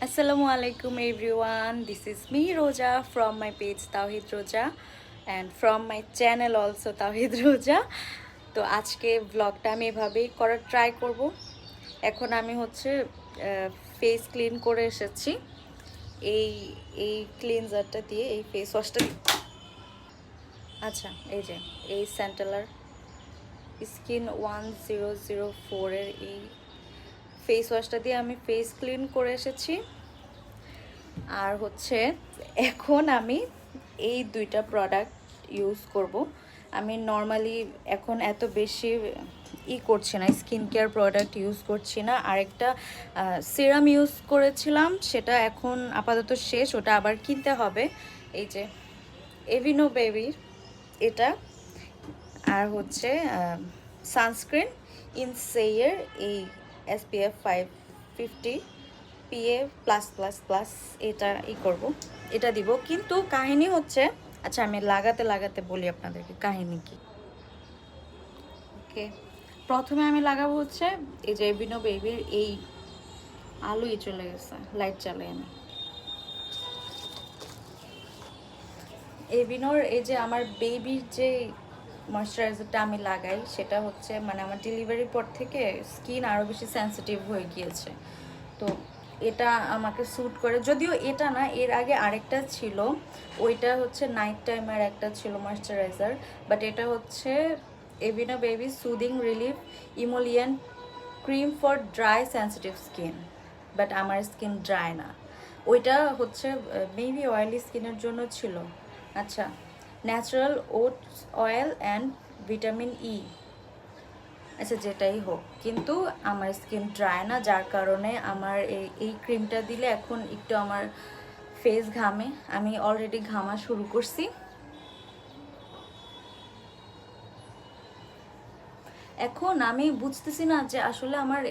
Assalamualaikum everyone. This is me Roja from my page Tawhid Roja and from my channel also Tawhid Roja. তো আজকে ব্লগটা আমি এভাবেই করার ট্রাই করব। এখন আমি হচ্ছে ফেস ক্লিন করে এসেছি এই এই ক্লিনজারটা দিয়ে, এই ফেস ওয়াশটা। আচ্ছা, এই যে এই স্যান্টেলার স্কিন 1004 এর এই ফেস ওয়াশটা দিয়ে আমি ফেস ক্লিন করে এসেছি। আর হচ্ছে এখন আমি এই দুইটা প্রোডাক্ট ইউজ করব। আমি নর্মালি এখন এত বেশি করছি না, স্কিন কেয়ার প্রোডাক্ট ইউজ করছি না। আরেকটা সিরাম ইউজ করেছিলাম, সেটা এখন আপাতত শেষ, ওটা আবার কিনতে হবে। এই যে এভিনো বেবির এটা, আর হচ্ছে সানস্ক্রিন ইনসেয়ের এই SPF 550 PA+++, এটা করব, এটা দিব। কিন্তু কাহিনী হচ্ছে, আচ্ছা আমি লাগাতে লাগাতে বলি আপনাদেরকে কাহিনী কি। ওকে, প্রথমে আমি লাগাবো হচ্ছে এই যে এভিনো বেবির এই আলোই চলে গেছে, লাইট চালাই আমি। এভিনোর এই যে আমার বেবির যে ময়শ্চারাইজারটা আমি লাগাই, সেটা হচ্ছে মানে আমার ডেলিভারির পর থেকে স্কিন আরও বেশি সেন্সিটিভ হয়ে গিয়েছে, তো এটা আমাকে স্যুট করে। যদিও এটা না, এর আগে আরেকটা ছিল, ওইটা হচ্ছে নাইট টাইমের একটা ছিল ময়শ্চারাইজার, বাট এটা হচ্ছে Aveeno baby soothing relief emollient cream for dry sensitive skin. But আমার স্কিন ড্রাই না, ওইটা হচ্ছে মেবি অয়েলি স্কিনের জন্য ছিল। আচ্ছা, natural oats oil and vitamin E, আচ্ছা যেটাই হোক, কিন্তু আমার স্কিন ড্রাই না, যার কারণে আমার এই ক্রিমটা দিলে এখন একটু আমার ফেস ঘামে। আমি অলরেডি ঘামা শুরু করছি। এখন আমি বুঝতেছি না যে আসলে আমার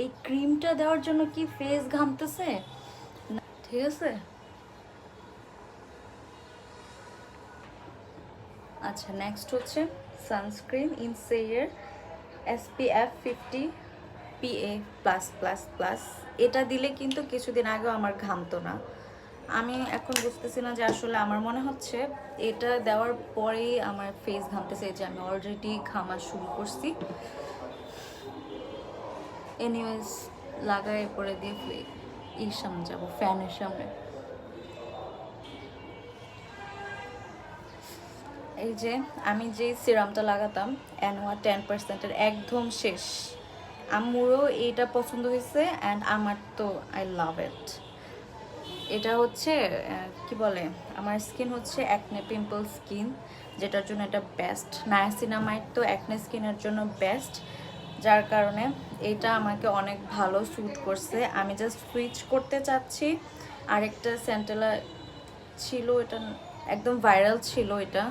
এই ক্রিমটা দেওয়ার জন্য কি ফেস ঘামতেছে না। ঠিক আছে, আচ্ছা নেক্সট হচ্ছে সানস্ক্রিন ইনসেয়ের SPF 50 PA+++, এটা দিলে কিন্তু কিছুদিন আগেও আমার ঘামতো না। আমি এখন বুঝতেছি না যে আসলে আমার মনে হচ্ছে এটা দেওয়ার পরেই আমার ফেস ঘামতেছে, যে আমি অলরেডি ঘামা শুরু করছি। এনিওয়েজ লাগাই পরে দিয়ে সামনে যাবো, ফ্যানের সামনে। এই যে আমি যে সিরামটা লাগাতাম অ্যানোয়া 10%-এর, একদম শেষ। আম্মুরও এইটা পছন্দ হয়েছে অ্যান্ড আমার তো আই লাভ ইট। এটা হচ্ছে কি বলে, আমার স্কিন হচ্ছে অ্যাকনে পিম্পল স্কিন, যেটার জন্য এটা বেস্ট। নায়াসিনামাইড তো অ্যাকনে স্কিনের জন্য বেস্ট, যার কারণে এটা আমাকে অনেক ভালো স্যুট করছে। আমি জাস্ট সুইচ করতে চাচ্ছি। আরেকটা স্যান্টেলা ছিল, এটা একদম ভাইরাল ছিল, এটা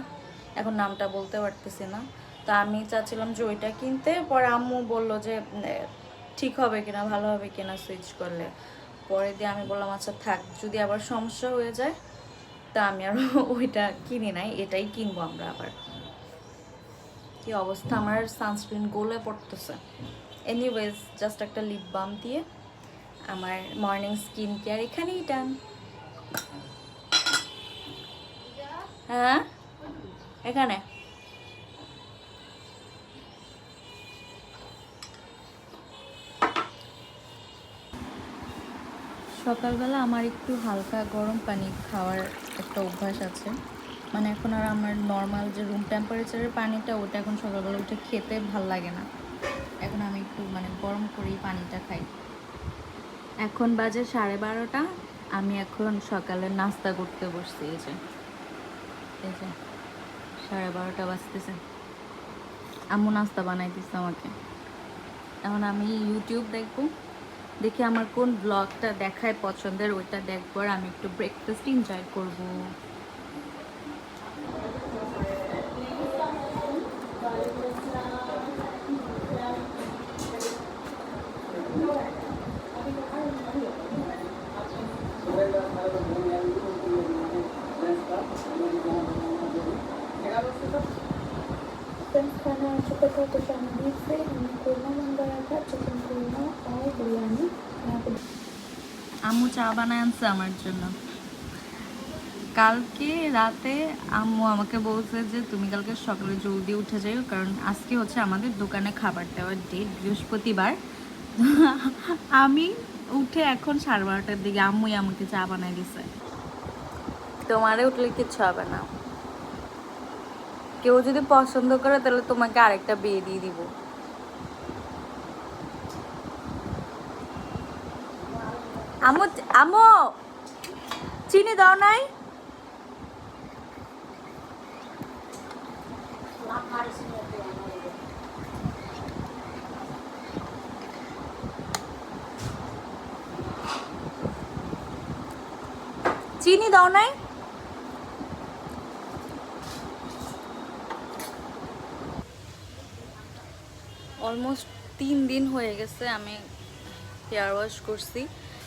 এখন নামটা বলতে পারতেছি না। তো আমি চাচ্ছিলাম যে ওইটা কিনতে, পরে আম্মু বলল যে ঠিক হবে কিনা, ভালো হবে কিনা সুইচ করলে। পরে দিয়ে আমি বললাম আচ্ছা থাক, যদি আবার সমস্যা হয়ে যায় তা আমি আর ওইটা কিনি নাই, এটাই কিনবো আমরা আবার। কি অবস্থা, আমার সানস্ক্রিন গলে পড়তেছে। এনিওয়েজ জাস্ট একটা লিপ বাম দিয়ে আমার মর্নিং স্কিন কেয়ার এখানেই ডান। হ্যাঁ এখানে সকালবেলা আমার একটু হালকা গরম পানি খাওয়ার একটা অভ্যাস আছে। মানে এখন আর আমার নর্মাল যে রুম টেম্পারেচারের পানিটা, ওটা এখন সকালবেলা উঠে খেতে ভাল লাগে না। এখন আমি একটু মানে গরম করেই পানিটা খাই। এখন বাজে 12:30, আমি এখন সকালে নাস্তা করতে বসছি। এই যে 12:30 বাজতেছে, আম্মু নাস্তা বানাই দিচ্ছে আমাকে। এখন আমি ইউটিউব দেখবো, দেখি আমার কোন ব্লগটা দেখায় পছন্দের, ওইটা দেখবো, আর আমি একটু ব্রেকফাস্ট এনজয় করবো। खाना चुका था तो फैमिली से हमें कोरमा मंगाया था, चिकन कोरमा और बिरयानी। यहाँ पे আম্মু চা বানায় আনছে আমার জন্য। কালকে রাতে আম্মু আমাকে বলছে যে তুমি কালকে সকালে জলদি উঠে যাও, কারণ আজকে হচ্ছে আমাদের দোকানে খাবার দেওয়ার ডেট, বৃহস্পতিবার। আমি উঠে এখন 12:30টার দিকে আম্মুই আমাকে চা বানায় দিছে। তোমারে উঠলে কিচ্ছু হবে না, কেউ যদি পছন্দ করে তাহলে তোমাকে আরেকটা বিয়ে দিয়ে দিব। আম্মু আম্মু চিনি দাও নাই? চিনি দাও নাই? অলমোস্ট 3 দিন হয়ে গেছে আমি হেয়ার ওয়াশ করছি।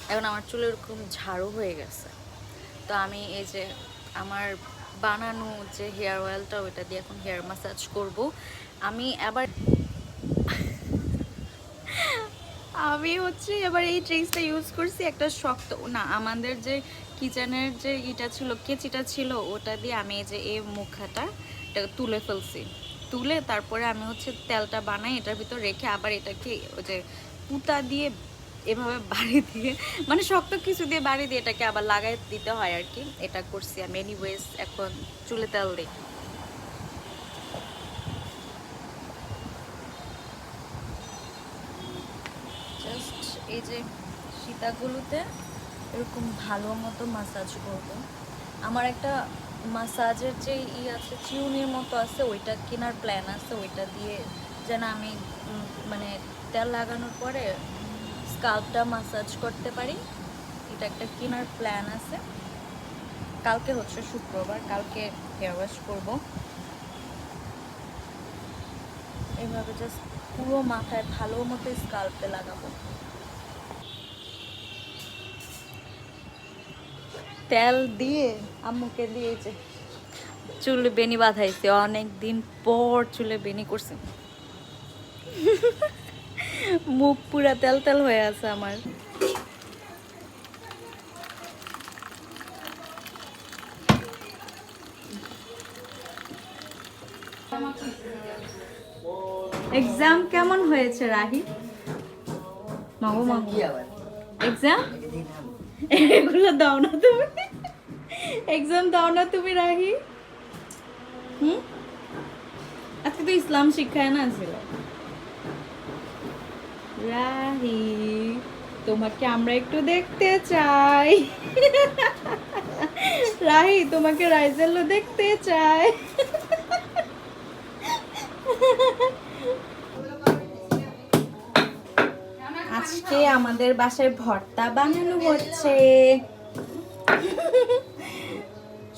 এখন আমার চুল এরকম ঝাড়ু হয়ে গেছে। তো আমি এই যে আমার বানানো যে হেয়ার অয়েলটা, ওইটা দিয়ে এখন হেয়ার ম্যাসাজ করব। আমি হচ্ছে এবার এই ট্রিক্সটা ইউজ করছি, একটা শক্ত না, আমাদের যে কিচেনের যে ইটা ছিল, কেচিটা ছিল, ওটা দিয়ে আমি এই যে এই মুখাটা এটা তুলে ফেলছি। তুলে তারপরে আমি হচ্ছে তেলটা বানাই এটার ভিতর রেখে আবার এটাকে ওই যে পুতা দিয়ে এভাবে বাড়ি দিয়ে, মানে শক্ত কিছু দিয়ে বাড়ি দিয়ে এটাকে আবার লাগাই দিতে হয় আর কি। এটা করছি আমি। এনিওয়েজ এখন চুলে তেল দিই। জাস্ট এই যে সীতাগুলোতে এরকম ভালো মতো মাসাজ করব। আমার একটা মাসাজের যে আছে, চিউনির মতো আছে, ওইটা কেনার প্ল্যান আছে। ওইটা দিয়ে যেন আমি মানে তেল লাগানোর পরে স্কাল্পটা মাসাজ করতে পারি, এটা একটা কেনার প্ল্যান আছে। কালকে হচ্ছে শুক্রবার, কালকে হেয়ার ওয়াশ করবো। এইভাবে জাস্ট পুরো মাথায় ভালো মতো স্কাল্পে লাগাবো। তেল দিয়ে আম্মুকে দিয়ে যে চুলে বেনি বাঁধাইছে, অনেক দিন পর চুলে বেনি করছে। মুখ পুরা তেল তেল হয়ে আছে আমার। এক্সাম কেমন হয়েছে রাহি? মাগো মাগো এক্সাম এগুলো দাও না তুমি, এক্সাম দাও না তুমি রাহি। আজকে তো ইসলাম শিক্ষায় না ছিল। রাহি তোমাকে আমরা একটু দেখতে চাই। রাহি তোমাকে রাইজেল্লো দেখতে চাই। আজকে আমাদের বাসায় ভর্তা বানানো হচ্ছে।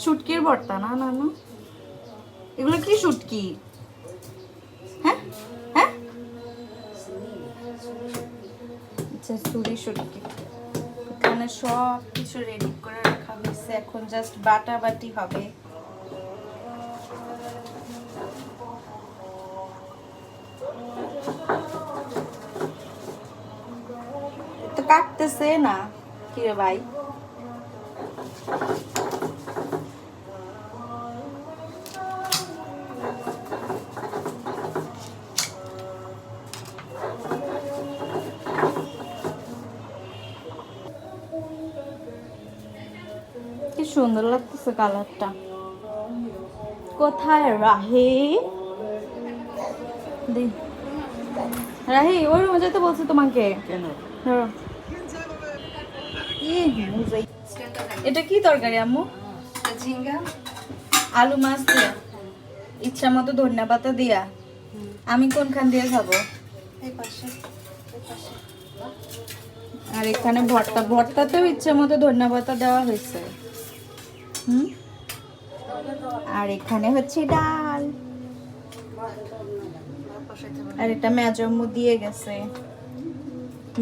শুটকির ভর্তা? না না না, এগুলো কি শুটকি? হ্যাঁ হ্যাঁ, আচ্ছা সুরি শুটকি। এখানে সব কিছু রেডি করে রাখা হয়েছে, এখন জাস্ট বাটাবাটি হবে। তো কাটতেছে না কি রে ভাই? কি সুন্দর লাগতেছে কালারটা। কোথায় রাহি? রাহি ওই রুমে যেতে বলছে তোমাকে। কেন? এটা কি তরকারি আম্মু? ঝিঙ্গা আলু মাছ দিয়া, ইচ্ছা মতো ধনিয়া পাতা দিয়া। আমি কোনখান দিয়ে খাবো? আর এখানে ভর্তা, ভর্তাতেও ইচ্ছা মতো ধনিয়া পাতা দেওয়া হয়েছে। আর এখানে হচ্ছে ডাল, আর এটা মেজম্মু দিয়ে গেছে।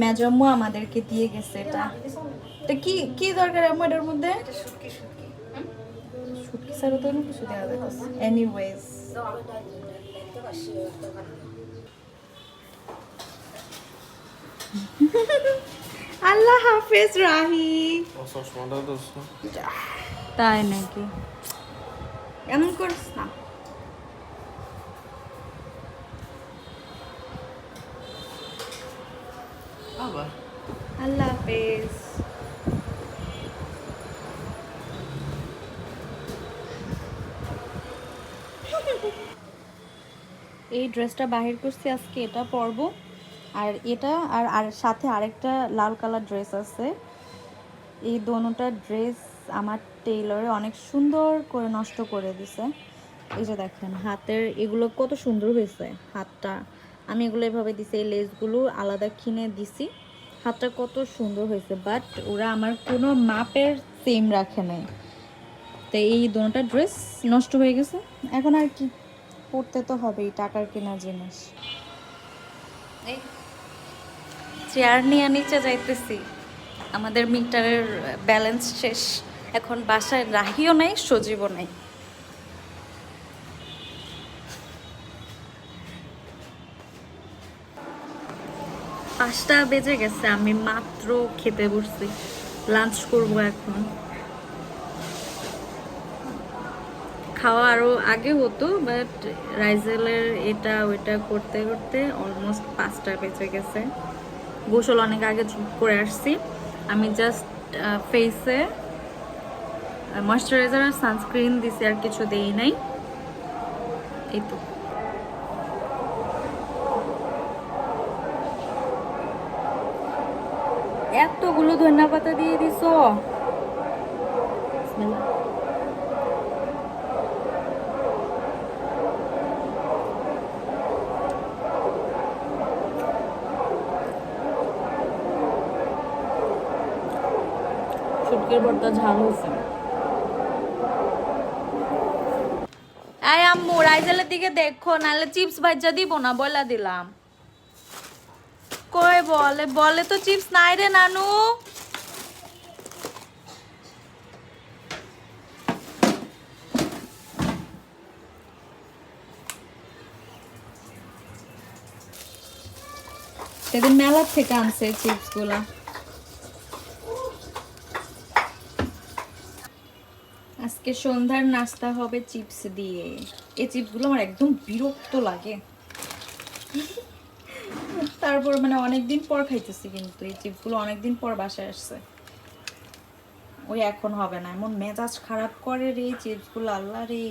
মেজম্মু আমাদেরকে দিয়ে গেছে এটা। এটা কি কি দরকার আমার এর মধ্যে? শুটকি ছাড়া তো অন্য কিছু দেওয়া যাচ্ছে। এনিওয়েজ আল্লাহ হাফেজ রাহি। চশমাটাও দোষ তাই নাকি? এমন করিস না। আবার আল্লাহ হাফেজ। এই ড্রেসটা বাহির করছি আজকে, এটা পরবো। আর এটা আর আর সাথে আরেকটা লাল কালার ড্রেস আছে। এই দোনোটা ড্রেস আমার টেইলরে অনেক সুন্দর করে নষ্ট করে দিছে। এই যে দেখেন হাতের এগুলো কত সুন্দর হয়েছে। হাতটা আমি এগুলো এভাবে দিছি, এই লেসগুলো আলাদা কিনে দিছি। হাতটা কত সুন্দর হয়েছে, বাট ওরা আমার কোনো মাপের সেম রাখে নাই। তো এই দোনোটা ড্রেস নষ্ট হয়ে গেছে, এখন আর কি, পড়তে তো হবেই, টাকার কেনা জিনিস। এই চেয়ার নিয়ে নিচে যাইতেছি, আমাদের মিটারের ব্যালেন্স শেষ। এখন বাসায় রাহিও নাই, সজীবও নাই। 5টা বেজে গেছে, আমি মাত্র খেতে বসছি, লাঞ্চ করব এখন। খাওয়া আরও আগে হতো, বাট রাইজেলের এটা ওইটা করতে করতে অলমোস্ট 5টা বেজে গেছে। গোসল অনেক আগে করে আসছি। আমি জাস্ট ফেসে ময়শ্চারাইজার আর সানস্ক্রিন দিছি, আর কিছু দেই নাই। এই তো। এতগুলো ধনিয়া পাতা দিয়ে দিছো। বিসমিল্লাহ। শুটকির ভর্তা ঝাল হয়েছে। এই আম্মু রাইজেলের দিকে দেখো, নাহলে চিপস ভাজা দিব না, বলে দিলাম। কই বলে বলে তো চিপস নাই রে নানু। সেদিন মেলার থেকে আনছে চিপস গুলা। আজকে সন্ধ্যার নাস্তা হবে চিপস দিয়ে। এই চিপসগুলো আমার একদম বিরক্ত লাগে, তারপর মানে অনেকদিন পর খাইতেছি, কিন্তু এই চিপসগুলো অনেকদিন পর বাসায় আসছে। ওই এখন হবে না, এমন মেজাজ খারাপ করে রে এই চিপসগুলো, আল্লাহ রে।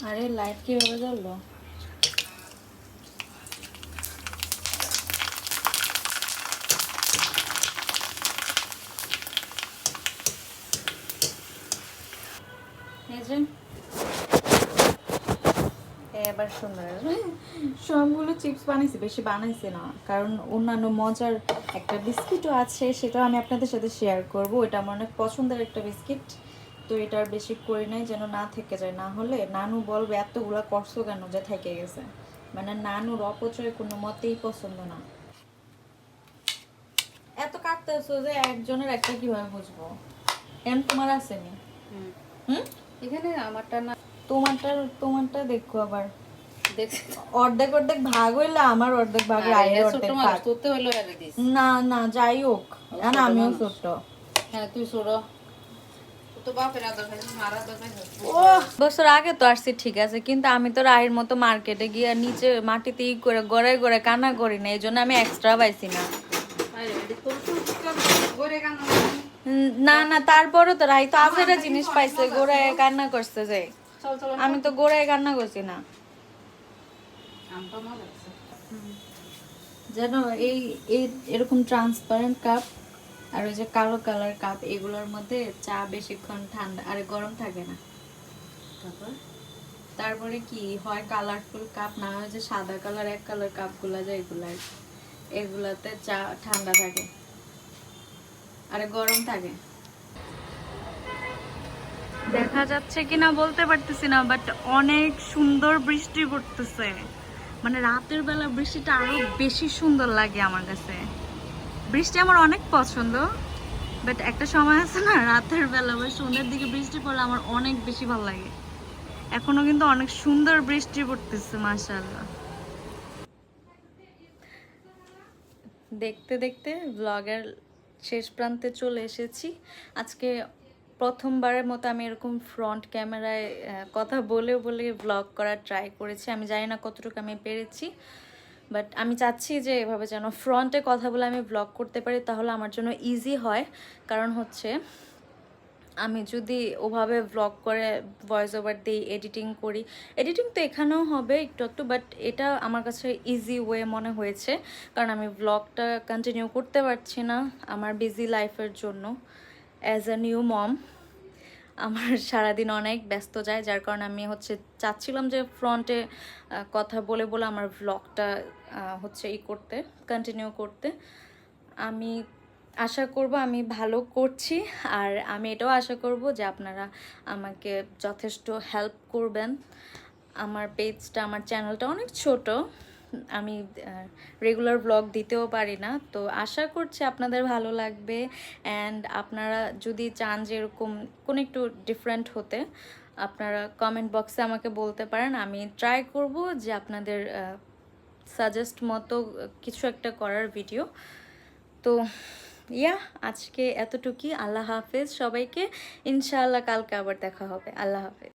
আরে লাইট কিভাবে জ্বললো? এবার সুন্দর। সবগুলো চিপস বানাইছি, বেশি বানাইছি না, কারণ অন্যান্য মজার একটা বিস্কিটও আছে, সেটাও আমি আপনাদের সাথে শেয়ার করব। এটা আমার অনেক পছন্দের একটা বিস্কিট, তো এটা আর বেশি করি নাই যেন না থেকে যায়, না হলে নানু বলবে এতগুলা করছো কেন যে থেকে গেছে। মানে নানুর অপচয় কোনো মতেই পছন্দ না। এত কাটতেছো যে একজনের একটা কিভাবে বুঝবো? এম তোমার আসেনি? এখানে আমারটা না, তোমারটা দেখো আবার। অর্ধেক অর্ধেক ভাগ হইলে আমার অর্ধেক ভাগ, রায়ের অর্ধেক ভাগ। না না যাই হোক, না আমিও ছোট। হ্যাঁ তুই ছোট, তো বাপের আদর খাইছিস, মার আদর খাইছিস। বছর আগে তো আসছি ঠিক আছে, কিন্তু আমি তো রাহির মতো মার্কেটে গিয়ে নিচে মাটিতে করে গড়ায় গড়ে কান্না করি না, এই জন্য আমি এক্সট্রা পাইছি না। না না তারপরও তো রাহি তো আজেরা জিনিস পাইছে, গোড়ায় কান্না করছে যে। আমি তো গোড়ায় কান্না করছি না। যেন এই এরকম ট্রান্সপারেন্ট কাপ আর ওই যে কালো কালার কাপ, এগুলোর মধ্যে চা বেশিক্ষণ ঠান্ডা আর গরম থাকে না। তারপরে কি হয়, কালারফুল কাপ, না হয় যে সাদা কালার এক কালার কাপগুলা যে এগুলাতে চা ঠান্ডা থাকে আর গরম থাকে। দেখা যাচ্ছে কিনা বলতে পারতেছি না, বাট অনেক সুন্দর বৃষ্টি পড়তেছে। মানে রাতের বেলা বৃষ্টিটা আরো বেশি সুন্দর লাগে আমার কাছে। বৃষ্টি আমার অনেক পছন্দ, বাট একটা সময় আছে না, রাতের বেলা বা সন্ধ্যের দিকে বৃষ্টি পড়লে আমার অনেক বেশি ভালো লাগে। এখনো কিন্তু অনেক সুন্দর বৃষ্টি পড়তেছে, মাশাআল্লাহ। দেখতে দেখতে ব্লগের শেষ প্রান্তে চলে এসেছি। আজকে প্রথমবারের মতো আমি এরকম ফ্রন্ট ক্যামেরায় কথা বলে বলে ব্লগ করার ট্রাই করেছি। আমি জানি না কতটুকু আমি পেরেছি, বাট আমি চাচ্ছি যে এভাবে যেন ফ্রন্টে কথা বলে আমি ব্লগ করতে পারি, তাহলে আমার জন্য ইজি হয়। কারণ হচ্ছে আমি যদি ওভাবে ব্লগ করে ভয়েস ওভার দিই, এডিটিং করি, এডিটিং তো এখানেও হবে একটু একটু, বাট এটা আমার কাছে ইজি ওয়ে মনে হয়েছে। কারণ আমি ব্লগটা কন্টিনিউ করতে পারছি না আমার বিজি লাইফের জন্য। অ্যাজ আ নিউ মম আমার সারাদিন অনেক ব্যস্ত যায়, যার কারণে আমি হচ্ছে চাচ্ছিলাম যে ফ্রন্টে কথা বলে বলে আমার ব্লগটা হচ্ছে করতে, কন্টিনিউ করতে। আমি আশা করব আমি ভালো করছি, আর আমি এটাও আশা করব যে আপনারা আমাকে যথেষ্ট হেল্প করবেন। আমার পেজটা, আমার চ্যানেলটা অনেক ছোট, আমি রেগুলার ব্লগ দিতেও পারি না, তো আশা করছি আপনাদের ভালো লাগবে। অ্যান্ড আপনারা যদি চান যে এরকম কোনো একটু ডিফারেন্ট হতে, আপনারা কমেন্ট বক্সে আমাকে বলতে পারেন। আমি ট্রাই করব যে আপনাদের সাজেস্ট মতো কিছু একটা করার ভিডিও। তো আজকে এতটুকুই। আল্লাহ হাফেজ সবাইকে। ইনশাআল্লাহ কালকে আবার দেখা হবে। আল্লাহ হাফেজ।